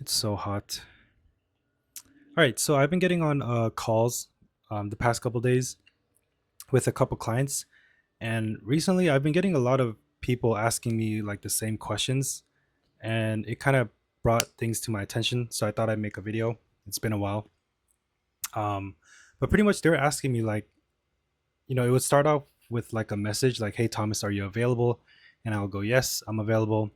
It's so hot. All right, so I've been getting on calls the past couple days with a couple clients, and recently I've been getting a lot of people asking me like the same questions, and it kind of brought things to my attention. So I thought I'd make a video. It's been a while, um, but pretty much they were asking me like, it would start off with like a message like, "Hey Thomas, are you available?" And I'll go, "Yes, I'm available."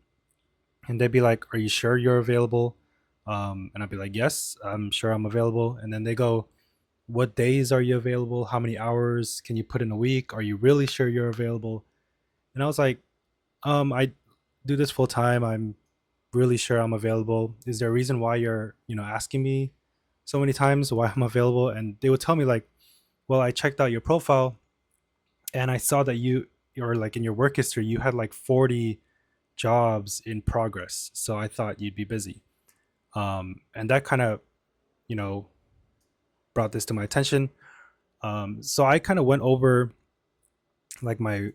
And they'd be like, "Are you sure you're available?" And I'd be like, "Yes, I'm sure I'm available." And then they go, "What days are you available? How many hours can you put in a week? Are you really sure you're available?" And I was like, I do this full time. I'm really sure I'm available. Is there a reason why you're, asking me so many times why I'm available?" And they would tell me like, "Well, I checked out your profile and I saw that you're like in your work history, you had like 40 jobs in progress. So I thought you'd be busy." And that kind of, you know, brought this to my attention. So I kind of went over like my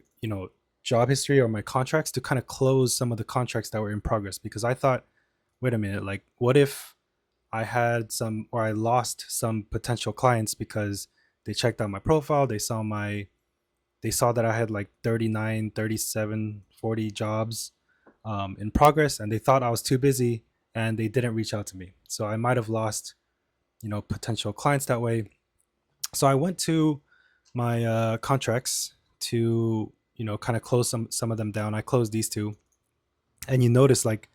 job history or my contracts to kind of close some of the contracts that were in progress, because I thought, wait a minute, like what if I had some, or I lost some potential clients because they checked out my profile, they saw that I had like 39, 37, 40 jobs in progress, and they thought I was too busy and they didn't reach out to me, so I might have lost potential clients that way. So I went to my contracts to kind of close some of them down. I closed these two, and you notice like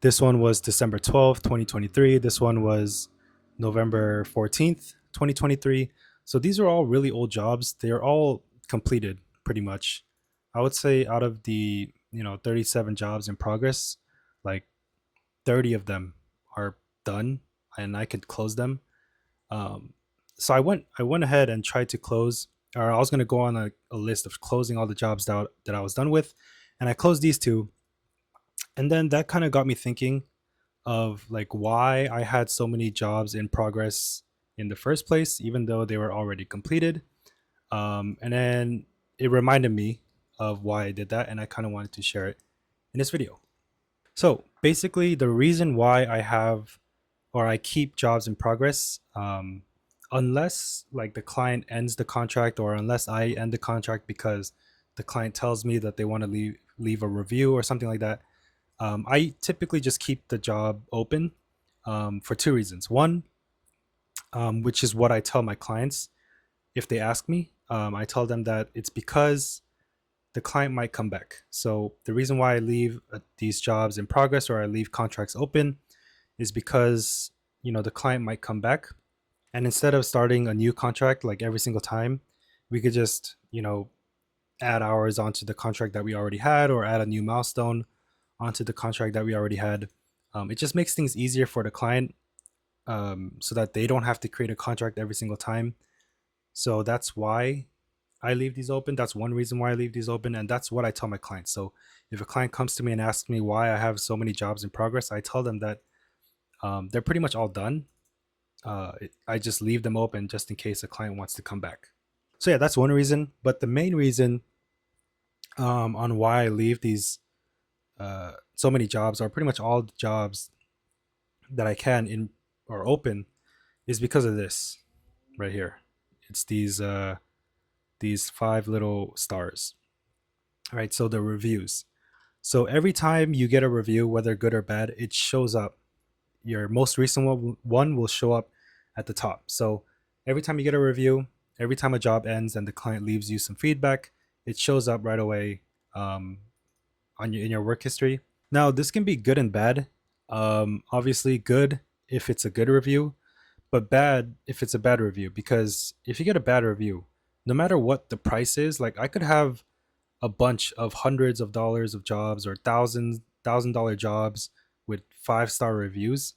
this one was December 12th, 2023. This one was November 14th, 2023. So these are all really old jobs. They are all completed pretty much. I would say out of the 37 jobs in progress, like 30 of them are done, and I could close them. Um, so I went ahead and tried to close, or I was going to go on a list of closing all the jobs that I was done with, and I closed these two. And then that kind of got me thinking of like why I had so many jobs in progress in the first place, even though they were already completed. And then it reminded me of why I did that, and I kind of wanted to share it in this video. So basically, the reason why I have, or I keep jobs in progress, unless like the client ends the contract, or unless I end the contract because the client tells me that they want to leave a review or something like that, I typically just keep the job open for two reasons. One, which is what I tell my clients if they ask me, I tell them that it's because the client might come back. So the reason why I leave these jobs in progress, or I leave contracts open, is because the client might come back, and instead of starting a new contract like every single time, we could just add hours onto the contract that we already had, or add a new milestone onto the contract that we already had. It just makes things easier for the client, so that they don't have to create a contract every single time. So that's why I leave these open. That's one reason why I leave these open, and that's what I tell my clients. So if a client comes to me and asks me why I have so many jobs in progress, I tell them that they're pretty much all done. I just leave them open just in case a client wants to come back. So yeah, that's one reason. But the main reason on why I leave these so many jobs, or pretty much all the jobs that I can in or open, is because of this right here. It's these five little stars. All right, so the reviews. So every time you get a review, whether good or bad, it shows up. Your most recent one will show up at the top. So every time you get a review, every time a job ends and the client leaves you some feedback, it shows up right away on in your work history. Now this can be good and bad. Obviously, good if it's a good review, but bad if it's a bad review. Because if you get a bad review, no matter what the price is, like I could have a bunch of hundreds of dollars of jobs, or $1,000 jobs with 5-star reviews.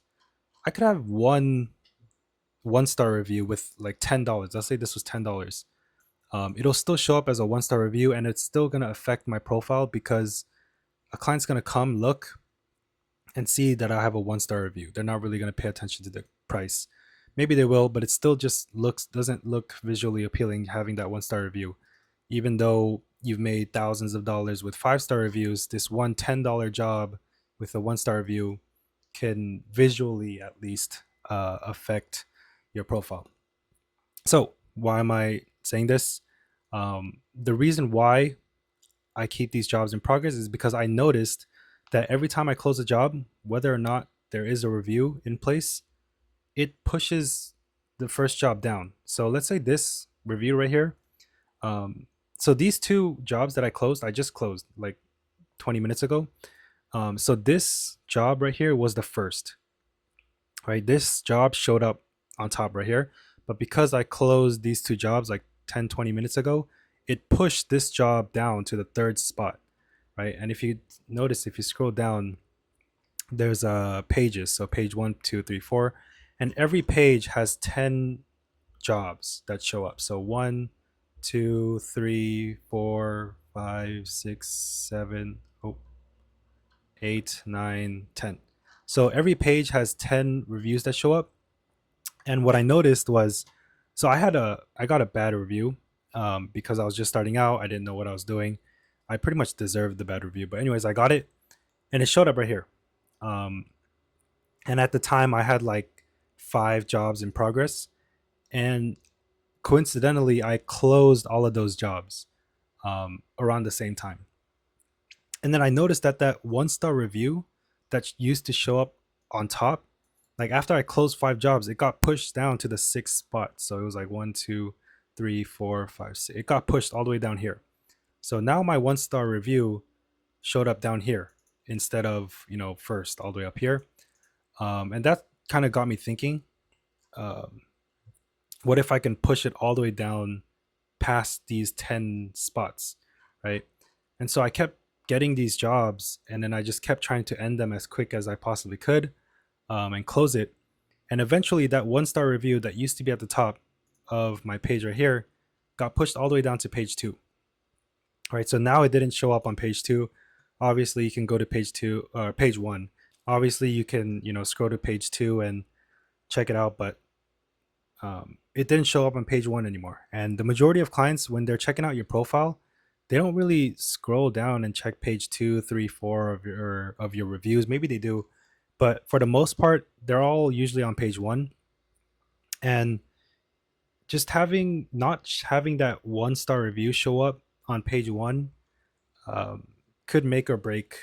I could have one star review with like $10. Let's say this was $10. It'll still show up as a 1-star review, and it's still gonna affect my profile, because a client's gonna come look and see that I have a 1-star review. They're not really gonna pay attention to the price. Maybe they will, but it still just doesn't look visually appealing having that 1-star review. Even though you've made thousands of dollars with 5-star reviews, this one $10 job with a 1-star review can visually at least affect your profile. So why am I saying this? The reason why I keep these jobs in progress is because I noticed that every time I close a job, whether or not there is a review in place, it pushes the first job down. So let's say this review right here. Um, so these two jobs that I just closed like 20 minutes ago. So this job right here was the first, right? This job showed up on top right here. But because I closed these two jobs like 10, 20 minutes ago, it pushed this job down to the third spot, right? And if you notice, if you scroll down, there's pages. So page 1, 2, 3, 4, and every page has 10 jobs that show up. So 1, 2, 3, 4, 5, 6, 7, 8, 9, 10. So every page has 10 reviews that show up. And what I noticed was, so I got a bad review because I was just starting out. I didn't know what I was doing. I pretty much deserved the bad review. But anyways, I got it, and it showed up right here. Um, and at the time, I had like 5 jobs in progress, and coincidentally, I closed all of those jobs around the same time. And then I noticed that that 1 star review that used to show up on top, like after I closed 5 jobs, it got pushed down to the sixth spot. So it was like 1, 2, 3, 4, 5, 6. It got pushed all the way down here. So now my 1 star review showed up down here instead of, first all the way up here. And that kind of got me thinking, um, what if I can push it all the way down past these 10 spots, right? And so I kept getting these jobs, and then I just kept trying to end them as quick as I possibly could, and close it. And eventually, that 1 star review that used to be at the top of my page right here got pushed all the way down to page 2. Right. So now it didn't show up on page 2. Obviously, you can go to page 2 or page 1. Obviously, you can scroll to page 2 and check it out, but it didn't show up on page 1 anymore. And the majority of clients, when they're checking out your profile, they don't really scroll down and check page 2, 3, 4 of your reviews. Maybe they do, but for the most part, they're all usually on page 1. And just having not having that 1 star review show up on page 1 um, could make or break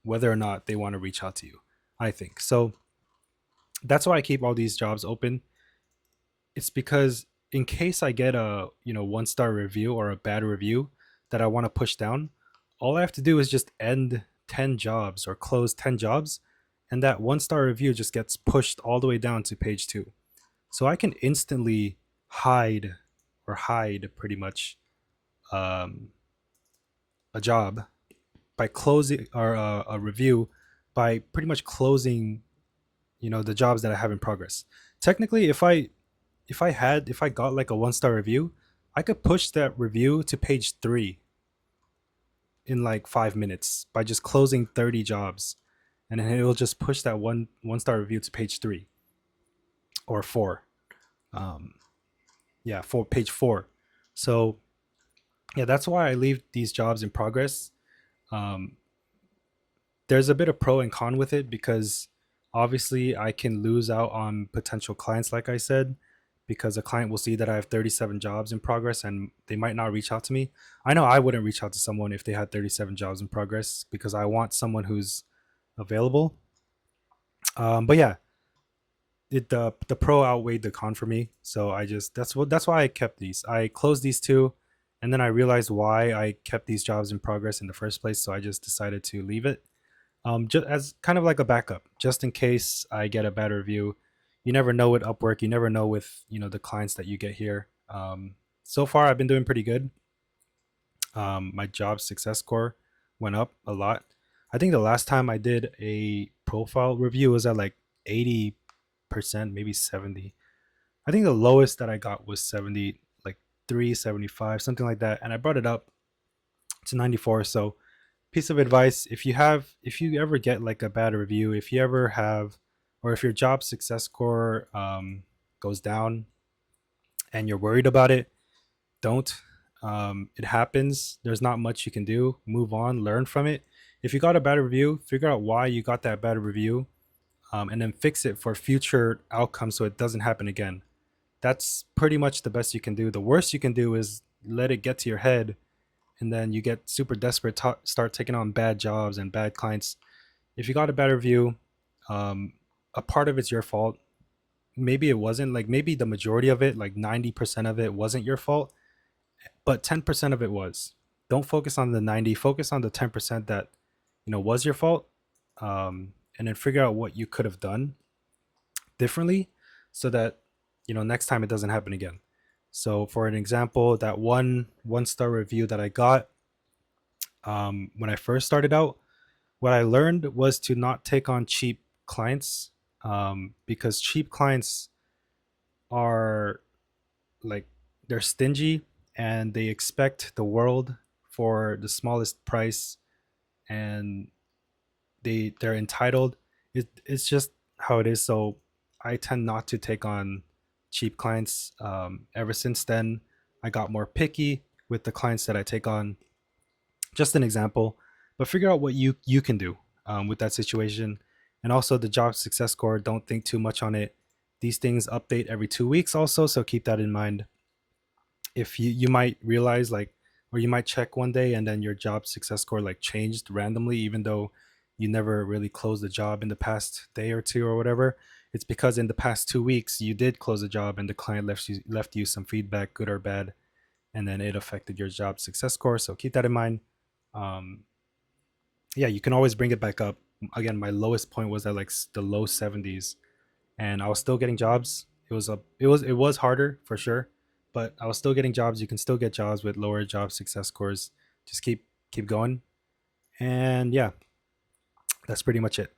whether or not they want to reach out to you, I think. So that's why I keep all these jobs open. It's because in case I get a 1 star review or a bad review that I want to push down, all I have to do is just end 10 jobs or close 10 jobs, and that 1 star review just gets pushed all the way down to page 2. So I can instantly hide pretty much um, a job by closing, or a review by pretty much closing the jobs that I have in progress. Technically, if I got like a 1 star review, I could push that review to page 3 in like 5 minutes by just closing 30 jobs, and then it will just push that one star review to page 3 or 4. Um, yeah, for page 4. So yeah, that's why I leave these jobs in progress. Um, there's a bit of pro and con with it because obviously I can lose out on potential clients, like I said, because a client will see that I have 37 jobs in progress and they might not reach out to me. I know I wouldn't reach out to someone if they had 37 jobs in progress because I want someone who's available. But yeah, the pro outweighed the con for me. So that's why I kept these. I closed these two, and then I realized why I kept these jobs in progress in the first place. So I just decided to leave it, just as kind of like a backup, just in case I get a bad review. You never know with Upwork. You never know with the clients that you get here. So far, I've been doing pretty good. My job success score went up a lot. I think the last time I did a profile review was at like 80%, maybe 70. I think the lowest that I got was 70, like 375, something like that. And I brought it up to 94. So piece of advice, if you ever get like a bad review, if you ever have, or if your job success score goes down and you're worried about it, don't. It happens. There's not much you can do. Move on, learn from it. If you got a bad review, figure out why you got that bad review. and then fix it for future outcomes so it doesn't happen again. That's pretty much the best you can do. The worst you can do is let it get to your head, and then you get super desperate, start taking on bad jobs and bad clients. If you got a bad review, um, a part of it's your fault. Maybe it wasn't. Like maybe the majority of it, like 90% of it, wasn't your fault, but 10% of it was. Don't focus on the 90. Focus on the 10% that was your fault, and then figure out what you could have done differently so that next time it doesn't happen again. So for an example, that one star review that I got, when I first started out, what I learned was to not take on cheap clients, because cheap clients are like, they're stingy and they expect the world for the smallest price, and they're entitled. It's just how it is. So I tend not to take on cheap clients. Ever since then, I got more picky with the clients that I take on. Just an example, but figure out what you can do with that situation. And also the job success score, don't think too much on it. These things update every 2 weeks also, so keep that in mind. If you might realize, like, or you might check one day and then your job success score like changed randomly, even though you never really closed the job in the past day or two or whatever. It's because in the past 2 weeks you did close a job and the client left you some feedback, good or bad, and then it affected your job success score. So keep that in mind. um, yeah, you can always bring it back up. Again, my lowest point was at like the low 70s, and I was still getting jobs. It was harder for sure, but I was still getting jobs. You can still get jobs with lower job success scores. Just keep going. And yeah, that's pretty much it.